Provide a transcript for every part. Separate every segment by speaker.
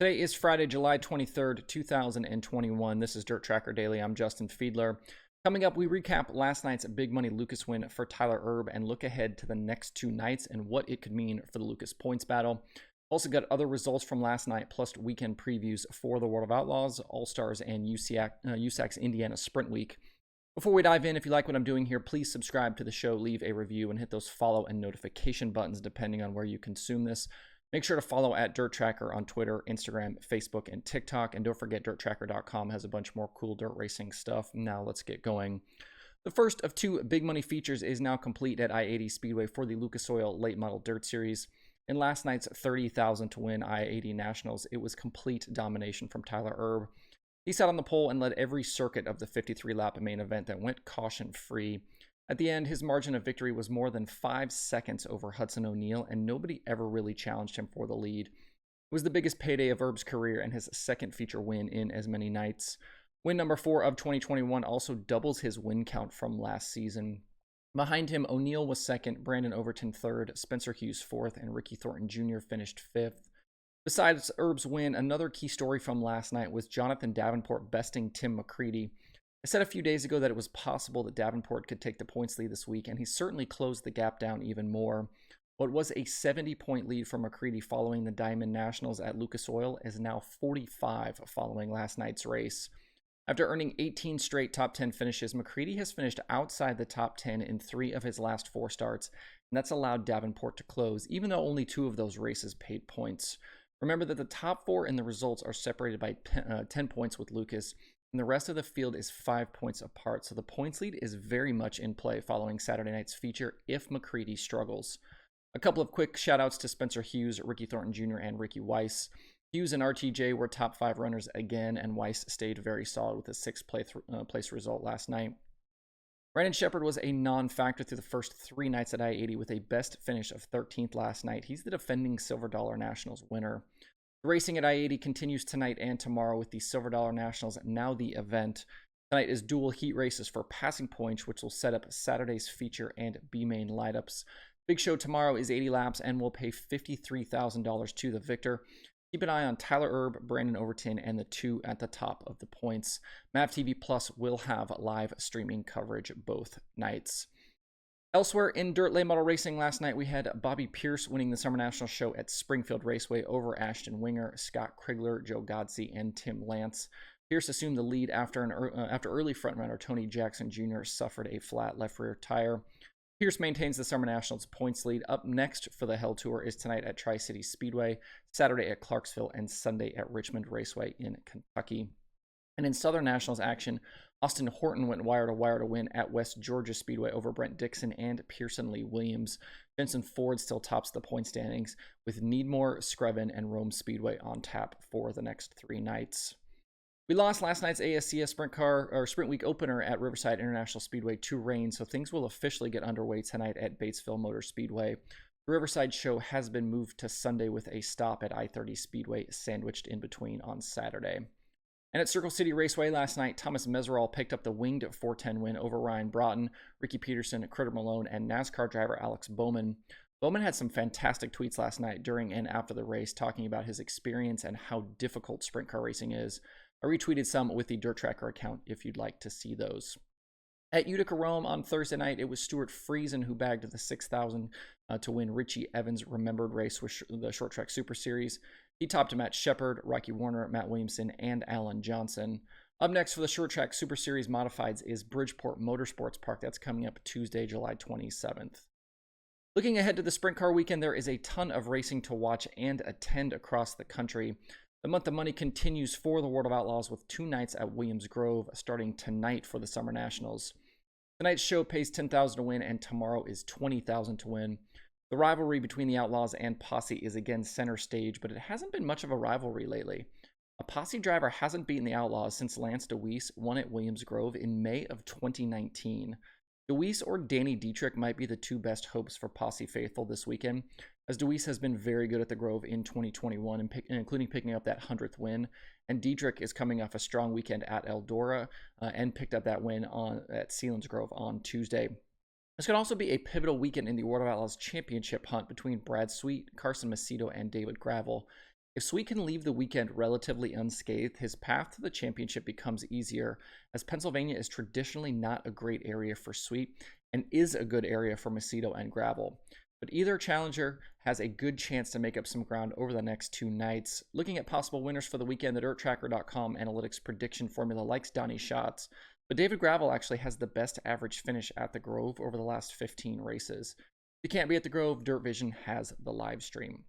Speaker 1: Today is Friday, July 23rd, 2021. This is DIRTRACKR Daily. I'm Justin Fiedler. Coming up, we recap last night's big money Lucas win for Tyler Erb and look ahead to the next two nights and what it could mean for the Lucas points battle. Also got other results from last night, plus weekend previews for the World of Outlaws, All-Stars, and USAC's Indiana Sprint Week. Before we dive in, if you like what I'm doing here, please subscribe to the show, leave a review, and hit those follow and notification buttons depending on where you consume this. Make sure to follow at DIRTRACKR on Twitter, Instagram, Facebook, and TikTok. And don't forget, DIRTRACKR.com has a bunch more cool dirt racing stuff. Now let's get going. The first of two big money features is now complete at I-80 Speedway for the Lucas Oil Late Model Dirt Series. In last night's 30,000 to win I-80 Nationals, it was complete domination from Tyler Erb. He sat on the pole and led every circuit of the 53-lap main event that went caution-free. At the end, his margin of victory was more than 5 seconds over Hudson O'Neal, and nobody ever really challenged him for the lead. It was the biggest payday of Erb's career and his second feature win in as many nights. Win number 4 of 2021 also doubles his win count from last season. Behind him, O'Neal was second, Brandon Overton third, Spencer Hughes fourth, and Ricky Thornton Jr. finished fifth. Besides Erb's win, another key story from last night was Jonathan Davenport besting Tim McCready. I said a few days ago that it was possible that Davenport could take the points lead this week, and he certainly closed the gap down even more. What was a 70-point lead for McCready following the Diamond Nationals at Lucas Oil is now 45 following last night's race. After earning 18 straight top 10 finishes, McCready has finished outside the top 10 in 3 of his last 4 starts, and that's allowed Davenport to close, even though only 2 of those races paid points. Remember that the top 4 in the results are separated by 10 points with Lucas, and the rest of the field is 5 points apart, so the points lead is very much in play following Saturday night's feature if McCready struggles. A couple of quick shout-outs to Spencer Hughes, Ricky Thornton Jr., and Ricky Weiss. Hughes and RTJ were top 5 runners again, and Weiss stayed very solid with a 6th place result last night. Brandon Sheppard was a non-factor through the first 3 nights at I-80 with a best finish of 13th last night. He's the defending Silver Dollar Nationals winner. The racing at I-80 continues tonight and tomorrow with the Silver Dollar Nationals now the event. Tonight is dual heat races for passing points, which will set up Saturday's feature and B-main lineups. Big show tomorrow is 80 laps and will pay $53,000 to the victor. Keep an eye on Tyler Erb, Brandon Overton, and the 2 at the top of the points. MAV TV Plus will have live streaming coverage both nights. Elsewhere in dirt late model racing last night, we had Bobby Pierce winning the Summer National Show at Springfield Raceway over Ashton Winger, Scott Krigler, Joe Godsey, and Tim Lance. Pierce assumed the lead after early frontrunner Tony Jackson Jr. suffered a flat left rear tire. Pierce maintains the Summer Nationals points lead. Up next for the Hell Tour is tonight at Tri-City Speedway, Saturday at Clarksville, and Sunday at Richmond Raceway in Kentucky. And in Southern Nationals action, Austin Horton went wire-to-wire to win at West Georgia Speedway over Brent Dixon and Pearson Lee Williams. Jensen Ford still tops the point standings with Needmore, Screven, and Rome Speedway on tap for the next 3 nights. We lost last night's ASCS Sprint Week opener at Riverside International Speedway to rain, so things will officially get underway tonight at Batesville Motor Speedway. The Riverside show has been moved to Sunday with a stop at I-30 Speedway sandwiched in between on Saturday. And at Circle City Raceway last night, Thomas Meseraull picked up the winged 410 win over Ryan Broughton, Ricky Peterson, Critter Malone, and NASCAR driver Alex Bowman. Bowman had some fantastic tweets last night during and after the race talking about his experience and how difficult sprint car racing is. I retweeted some with the DIRTRACKR account if you'd like to see those. At Utica Rome on Thursday night, it was Stuart Friesen who bagged the 6,000 to win Richie Evans' remembered race with the Short Track Super Series. He topped Matt Shepard, Rocky Warner, Matt Williamson, and Alan Johnson. Up next for the Short Track Super Series Modifieds is Bridgeport Motorsports Park. That's coming up Tuesday, July 27th. Looking ahead to the Sprint Car Weekend, there is a ton of racing to watch and attend across the country. The month of money continues for the World of Outlaws with 2 nights at Williams Grove starting tonight for the Summer Nationals. Tonight's show pays $10,000 to win, and tomorrow is $20,000 to win. The rivalry between the Outlaws and Posse is again center stage, but it hasn't been much of a rivalry lately. A Posse driver hasn't beaten the Outlaws since Lance Dewease won at Williams Grove in May of 2019. Dewease or Danny Dietrich might be the 2 best hopes for Posse faithful this weekend, as Dewease has been very good at the Grove in 2021, including picking up that 100th win, and Dietrich is coming off a strong weekend at Eldora and picked up that win at Selinsgrove on Tuesday. This could also be a pivotal weekend in the World of Outlaws championship hunt between Brad Sweet, Carson Macedo, and David Gravel. If Sweet can leave the weekend relatively unscathed, his path to the championship becomes easier, as Pennsylvania is traditionally not a great area for Sweet and is a good area for Macedo and gravel. But either challenger has a good chance to make up some ground over the next 2 nights. Looking at possible winners for the weekend, the DIRTRACKR.com analytics prediction formula likes Donnie Schatz, but David Gravel actually has the best average finish at the Grove over the last 15 races. If you can't be at the Grove, Dirt Vision has the live stream.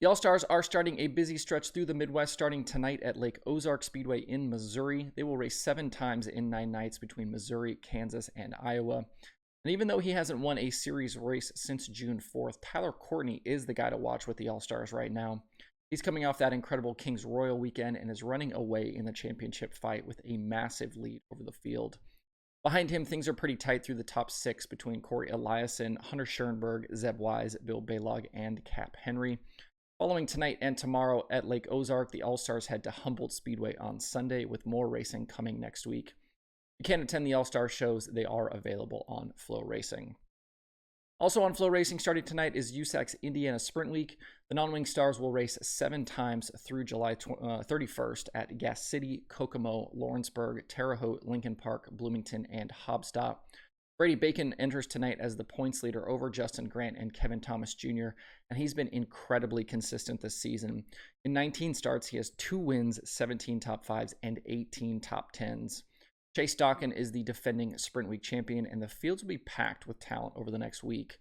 Speaker 1: The All-Stars are starting a busy stretch through the Midwest starting tonight at Lake Ozark Speedway in Missouri. They will race 7 times in 9 nights between Missouri, Kansas, and Iowa. And even though he hasn't won a series race since June 4th, Tyler Courtney is the guy to watch with the All-Stars right now. He's coming off that incredible Kings Royal weekend and is running away in the championship fight with a massive lead over the field. Behind him, things are pretty tight through the top 6 between Corey Eliason, Hunter Schoenberg, Zeb Wise, Bill Balog, and Cap Henry. Following tonight and tomorrow at Lake Ozark, the All-Stars head to Humboldt Speedway on Sunday, with more racing coming next week. If you can't attend the All-Star shows, they are available on Flow Racing. Also on Flow Racing starting tonight is USAC's Indiana Sprint Week. The non-wing stars will race 7 times through July 31st at Gas City, Kokomo, Lawrenceburg, Terre Haute, Lincoln Park, Bloomington, and Hobstadt. Brady Bacon enters tonight as the points leader over Justin Grant and Kevin Thomas Jr., and he's been incredibly consistent this season. In 19 starts, he has 2 wins, 17 top 5s, and 18 top 10s. Chase Dawkin is the defending Sprint Week champion, and the fields will be packed with talent over the next week.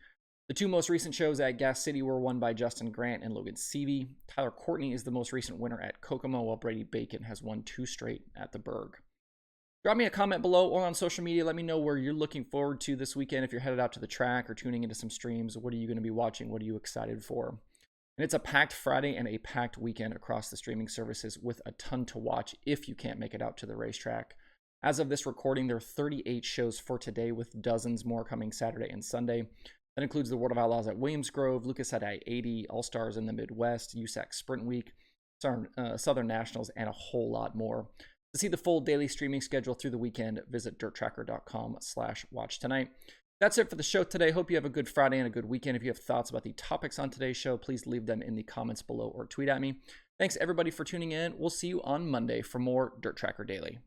Speaker 1: The 2 most recent shows at Gas City were won by Justin Grant and Logan Seavey. Tyler Courtney is the most recent winner at Kokomo, while Brady Bacon has won 2 straight at the Berg. Drop me a comment below or on social media. Let me know where you're looking forward to this weekend. If you're headed out to the track or tuning into some streams, what are you going to be watching? What are you excited for? And it's a packed Friday and a packed weekend across the streaming services with a ton to watch if you can't make it out to the racetrack. As of this recording, there are 38 shows for today, with dozens more coming Saturday and Sunday. That includes the World of Outlaws at Williams Grove, Lucas at I-80, All-Stars in the Midwest, USAC Sprint Week, Southern Nationals, and a whole lot more. To see the full daily streaming schedule through the weekend, visit DIRTRACKR.com/watch tonight. That's it for the show today. Hope you have a good Friday and a good weekend. If you have thoughts about the topics on today's show, please leave them in the comments below or tweet at me. Thanks everybody for tuning in. We'll see you on Monday for more DIRTRACKR Daily.